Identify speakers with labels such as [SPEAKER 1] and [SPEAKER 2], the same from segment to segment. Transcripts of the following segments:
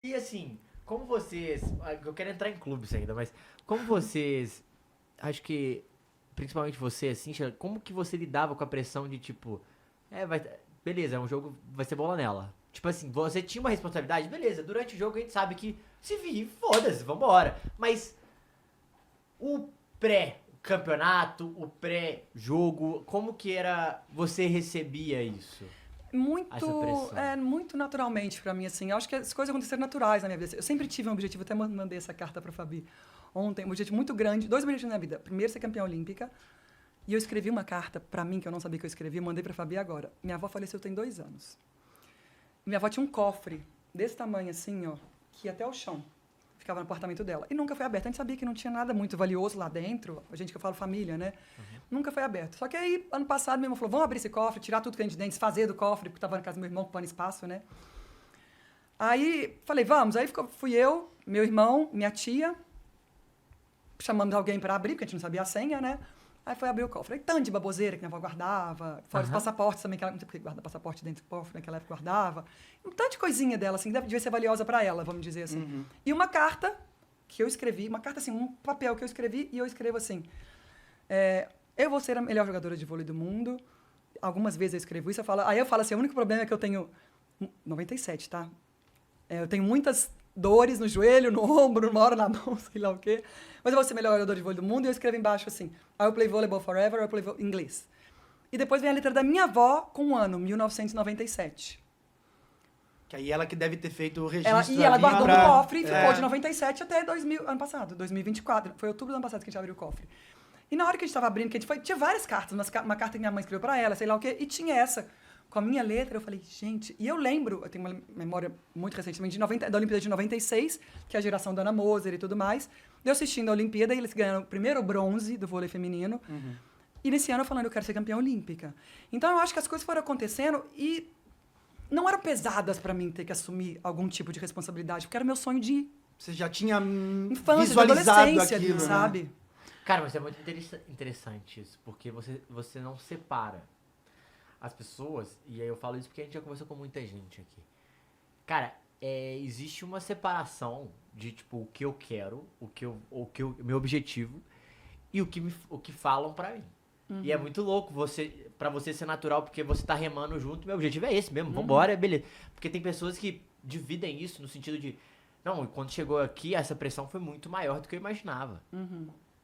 [SPEAKER 1] E assim, como vocês. Eu quero entrar em clubes ainda, mas como vocês. Acho que. Principalmente você, assim, Sheila, como que você lidava com a pressão de tipo. Vai. Beleza, é um jogo. Vai ser bola nela. Tipo assim, você tinha uma responsabilidade? Beleza, durante o jogo a gente sabe que se vir, foda-se, vambora. Mas o pré-campeonato, o pré-jogo, como que era. Você recebia isso? Essa pressão?
[SPEAKER 2] Muito naturalmente pra mim, assim. Eu acho que as coisas aconteceram naturais na minha vida. Eu sempre tive um objetivo, até mandei essa carta pra Fabi ontem, um objetivo muito grande, 2 objetivos na minha vida. Primeiro, ser campeã olímpica. E eu escrevi uma carta pra mim, que eu não sabia que eu escrevi, mandei pra Fabi agora. Minha avó faleceu tem 2 anos. Minha avó tinha um cofre desse tamanho, assim, ó, que ia até o chão. Ficava no apartamento dela. E nunca foi aberto. A gente sabia que não tinha nada muito valioso lá dentro. A gente que eu falo família, né? Nunca foi aberto. Só que aí, ano passado, meu irmão falou, vamos abrir esse cofre, tirar tudo que tem de dentro, desfazer do cofre, porque estava na casa do meu irmão, ocupando espaço, né? Aí, falei, vamos. Aí fui eu, meu irmão, minha tia, chamamos alguém para abrir, porque a gente não sabia a senha, né? Aí foi abrir o cofre. Aí tanto de baboseira que minha avó guardava, fora os passaportes também, que ela não sei porque guarda passaporte dentro do cofre, naquela época guardava. Um tanto de coisinha dela, assim, devia ser valiosa para ela, vamos dizer assim. E uma carta que eu escrevi, uma carta assim, um papel que eu escrevi, e eu escrevo assim, eu vou ser a melhor jogadora de vôlei do mundo. Algumas vezes eu escrevo isso, aí eu falo assim, o único problema é que eu tenho 97, tá? Eu tenho muitas dores no joelho, no ombro, uma hora na mão, sei lá o quê. Mas eu vou ser a melhor jogadora de vôlei do mundo, e eu escrevo embaixo assim, I will play volleyball forever, I will play em inglês. E depois vem a letra da minha avó com um ano, 1997.
[SPEAKER 3] Que aí ela que deve ter feito o registro.
[SPEAKER 2] E ela
[SPEAKER 3] ali
[SPEAKER 2] guardou
[SPEAKER 3] pra...
[SPEAKER 2] no cofre e ficou de 97 até 2000, ano passado, 2024. Foi outubro do ano passado que a gente abriu o cofre. E na hora que a gente estava abrindo, que a gente tinha várias cartas, uma carta que minha mãe escreveu para ela, sei lá o quê, e tinha essa. Com a minha letra, eu falei, gente... E eu lembro, eu tenho uma memória muito recentemente, da Olimpíada de 96, que é a geração da Ana Moser e tudo mais. Eu assistindo a Olimpíada, e eles ganharam o primeiro bronze do vôlei feminino. E nesse ano eu falando, eu quero ser campeã olímpica. Então eu acho que as coisas foram acontecendo e não eram pesadas para mim ter que assumir algum tipo de responsabilidade, porque era meu sonho de
[SPEAKER 3] Você já tinha
[SPEAKER 2] infância, de
[SPEAKER 3] visualizado
[SPEAKER 2] adolescência,
[SPEAKER 3] aquilo,
[SPEAKER 2] ali,
[SPEAKER 3] né?
[SPEAKER 2] sabe?
[SPEAKER 1] Cara, mas é muito interessante isso, porque você não separa as pessoas, e aí eu falo isso porque a gente já conversou com muita gente aqui. Cara, existe uma separação de, tipo, o que eu quero, meu objetivo, e o que falam pra mim. E é muito louco pra você ser natural, porque você tá remando junto, meu objetivo é esse mesmo, vambora, beleza. Porque tem pessoas que dividem isso no sentido de, não, quando chegou aqui, essa pressão foi muito maior do que eu imaginava.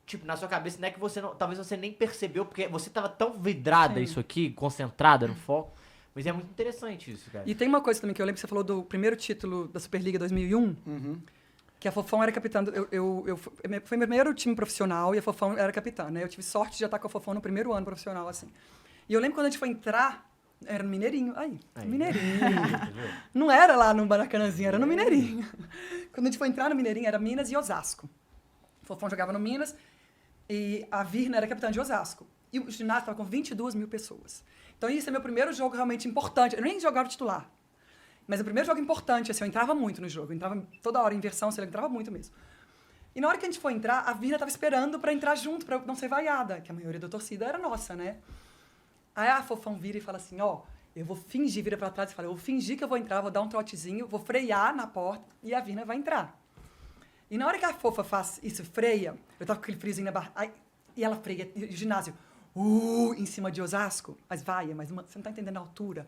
[SPEAKER 1] Tipo, na sua cabeça, não é que você não. Talvez você nem percebeu, porque você tava tão vidrada isso aqui, concentrada no foco. Mas é muito interessante isso, cara.
[SPEAKER 2] E tem uma coisa também que eu lembro que você falou do primeiro título da Superliga 2001, que a Fofão era capitã. Foi meu primeiro time profissional e a Fofão era capitã, né? Eu tive sorte de já estar com a Fofão no primeiro ano profissional, assim. E eu lembro quando a gente foi entrar, era no Mineirinho. Aí. Mineirinho. Não era lá no Maracanãzinho, era no Mineirinho. Quando a gente foi entrar no Mineirinho, era Minas e Osasco. A Fofão jogava no Minas e a Virna era capitã de Osasco. E o ginásio estava com 22 mil pessoas. Então, isso é meu primeiro jogo realmente importante. Eu nem jogava titular. Mas o primeiro jogo importante, assim, eu entrava muito no jogo. Eu entrava toda hora em inversão, eu entrava muito mesmo. E na hora que a gente foi entrar, a Virna estava esperando para entrar junto, para não ser vaiada, que a maioria da torcida era nossa, né? Aí a Fofão vira e fala assim, eu vou fingir, vira para trás e fala, eu vou fingir que eu vou entrar, vou dar um trotezinho, vou frear na porta e a Virna vai entrar. E na hora que a Fofa faz isso, freia, eu tava com aquele friozinho na barra, e ela freia, e o ginásio, em cima de Osasco, mas você não tá entendendo a altura.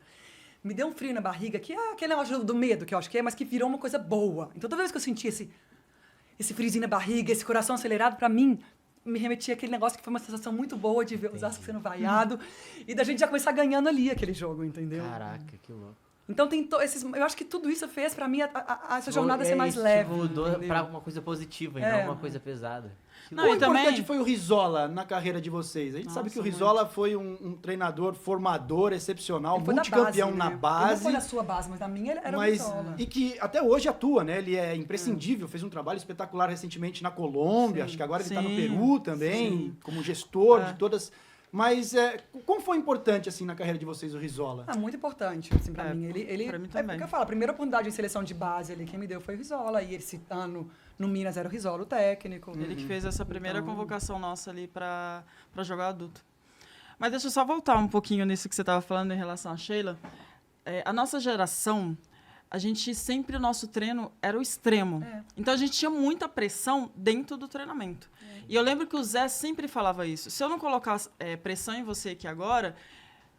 [SPEAKER 2] Me deu um frio na barriga, que é aquele negócio do medo, que eu acho que é, mas que virou uma coisa boa. Então toda vez que eu senti esse friozinho na barriga, esse coração acelerado, pra mim, me remetia àquele negócio que foi uma sensação muito boa de ver Osasco sendo vaiado, e da gente já começar ganhando ali aquele jogo, entendeu?
[SPEAKER 1] Caraca, que louco.
[SPEAKER 2] Então tem eu acho que tudo isso fez pra mim essa jornada ser mais leve.
[SPEAKER 1] Mudou pra uma coisa positiva e não uma coisa pesada.
[SPEAKER 3] Quão importante foi o Rizola na carreira de vocês? A gente sabe que o Rizola foi um treinador formador excepcional, multicampeão na base.
[SPEAKER 2] Ele não foi na sua base, mas na minha ele era o Rizola.
[SPEAKER 3] E que até hoje atua, né? Ele é imprescindível, fez um trabalho espetacular recentemente na Colômbia, acho que agora ele tá no Peru também, como gestor de todas... Mas como foi importante, assim, na carreira de vocês, o Rizola?
[SPEAKER 2] Muito importante, assim, pra mim.
[SPEAKER 3] Pra mim também.
[SPEAKER 2] É o que eu falo, a primeira oportunidade em seleção de base ali, quem me deu foi o Rizola. E esse ano, no Minas, era o Rizola, o técnico.
[SPEAKER 4] Ele que fez essa primeira convocação nossa ali pra jogar adulto. Mas deixa eu só voltar um pouquinho nisso que você estava falando em relação à Sheila. A nossa geração, a gente sempre, o nosso treino era o extremo. Então, a gente tinha muita pressão dentro do treinamento. E eu lembro que o Zé sempre falava isso. Se eu não colocar pressão em você aqui agora,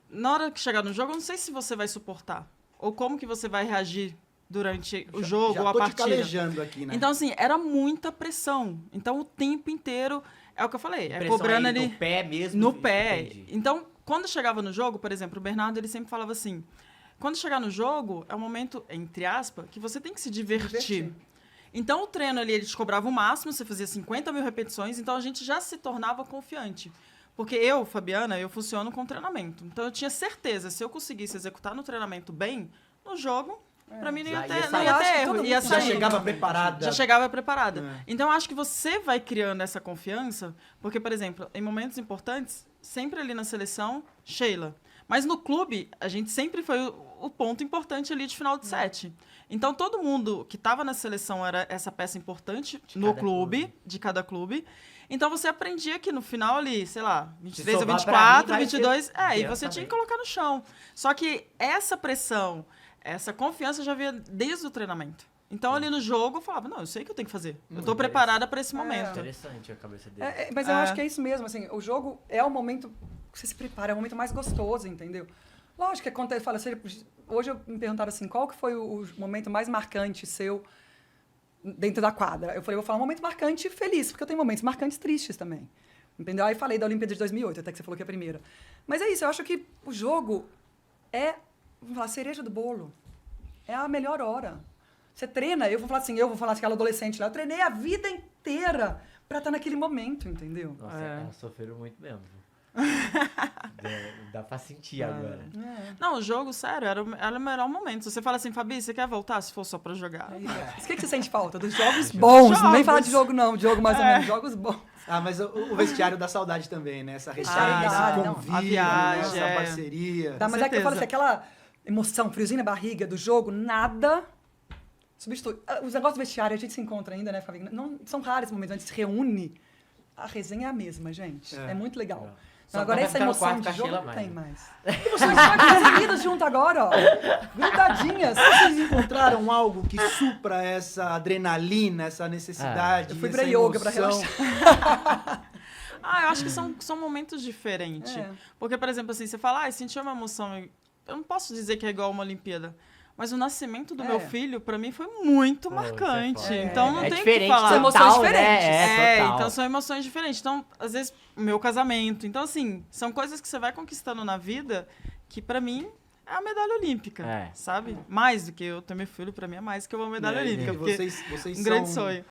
[SPEAKER 4] na hora que chegar no jogo, eu não sei se você vai suportar. Ou como que você vai reagir durante o jogo ou a partida.
[SPEAKER 3] Já tô te calejando aqui, né?
[SPEAKER 4] Então, assim, era muita pressão. Então, o tempo inteiro, é o que eu falei,
[SPEAKER 1] Pressão
[SPEAKER 4] cobrando
[SPEAKER 1] aí
[SPEAKER 4] ali
[SPEAKER 1] no pé mesmo.
[SPEAKER 4] no pé.
[SPEAKER 1] Entendi.
[SPEAKER 4] Então, quando chegava no jogo, por exemplo, o Bernardo, ele sempre falava assim, quando chegar no jogo, é um momento, entre aspas, que você tem que se divertir. Então, o treino ali, ele te cobrava o máximo, você fazia 50 mil repetições, então a gente já se tornava confiante. Porque eu, Fabiana, eu funciono com treinamento. Então, eu tinha certeza, se eu conseguisse executar no treinamento bem, no jogo, pra mim não ia ter erro. Ia
[SPEAKER 3] Já
[SPEAKER 4] sair.
[SPEAKER 3] chegava preparada.
[SPEAKER 4] Já chegava preparada. Então, eu acho que você vai criando essa confiança, porque, por exemplo, em momentos importantes, sempre ali na seleção, Sheila. Mas no clube, a gente sempre foi o ponto importante ali de final de set. Então, todo mundo que estava na seleção era essa peça importante no clube, de cada clube. Então, você aprendia que no final ali, sei lá, 23 ou 24, 22... e você tinha que colocar no chão. Só que essa pressão, essa confiança já vinha desde o treinamento. Então, ali no jogo, eu falava, não, eu sei o que eu tenho que fazer. Eu estou preparada para esse momento.
[SPEAKER 1] Interessante a cabeça dele.
[SPEAKER 2] Mas eu acho que é isso mesmo, assim, o jogo é o momento que você se prepara, é o momento mais gostoso, entendeu? Lógico que quando eu falo assim, hoje me perguntaram assim, qual que foi o momento mais marcante seu dentro da quadra? Eu falei, vou falar um momento marcante feliz, porque eu tenho momentos marcantes tristes também. Entendeu? Aí falei da Olimpíada de 2008, até que você falou que é a primeira. Mas é isso, eu acho que o jogo é, vamos falar, a cereja do bolo. É a melhor hora. Você treina, eu vou falar assim, aquela adolescente lá, eu treinei a vida inteira pra estar naquele momento, entendeu?
[SPEAKER 1] Nossa, elas sofreram muito mesmo. Dá pra sentir agora.
[SPEAKER 4] Não, o jogo, sério, era o melhor momento. Se você fala assim, Fabi, você quer voltar se for só pra jogar?
[SPEAKER 2] O que você sente falta? Dos jogos bons. Não vem falar de jogo, não. De jogo mais ou menos. Jogos bons.
[SPEAKER 3] Mas o vestiário dá saudade também, né? Essa resenha,
[SPEAKER 2] Ah,
[SPEAKER 3] esse convívio,
[SPEAKER 4] a viagem,
[SPEAKER 3] essa parceria.
[SPEAKER 2] Tá, mas é que eu falo assim, aquela emoção, friozinho na barriga do jogo, nada substitui. Os negócios do vestiário, a gente se encontra ainda, né, Fabi? Não, são raros momentos, a gente se reúne. A resenha é a mesma, gente. É muito legal. Então, agora essa emoção de jogo não tem mais. E vocês estão aqui reunidas junto agora, ó. Grudadinhas.
[SPEAKER 3] Vocês encontraram algo que supra essa adrenalina, essa necessidade,
[SPEAKER 2] Eu fui
[SPEAKER 3] essa
[SPEAKER 2] pra yoga pra
[SPEAKER 3] emoção?
[SPEAKER 2] relaxar.
[SPEAKER 4] Eu acho que são momentos diferentes. Porque, por exemplo, assim, você fala, sentiu uma emoção. Eu não posso dizer que é igual a uma Olimpíada. Mas o nascimento do meu filho, pra mim, foi muito marcante. Então, não tem o que falar.
[SPEAKER 2] São emoções diferentes.
[SPEAKER 4] Então são emoções diferentes. Então, às vezes, o meu casamento. Então, assim, são coisas que você vai conquistando na vida que, pra mim, é a medalha olímpica, sabe? Mais do que eu ter meu filho, pra mim, é mais que uma medalha olímpica. Porque
[SPEAKER 3] vocês
[SPEAKER 4] um grande sonho.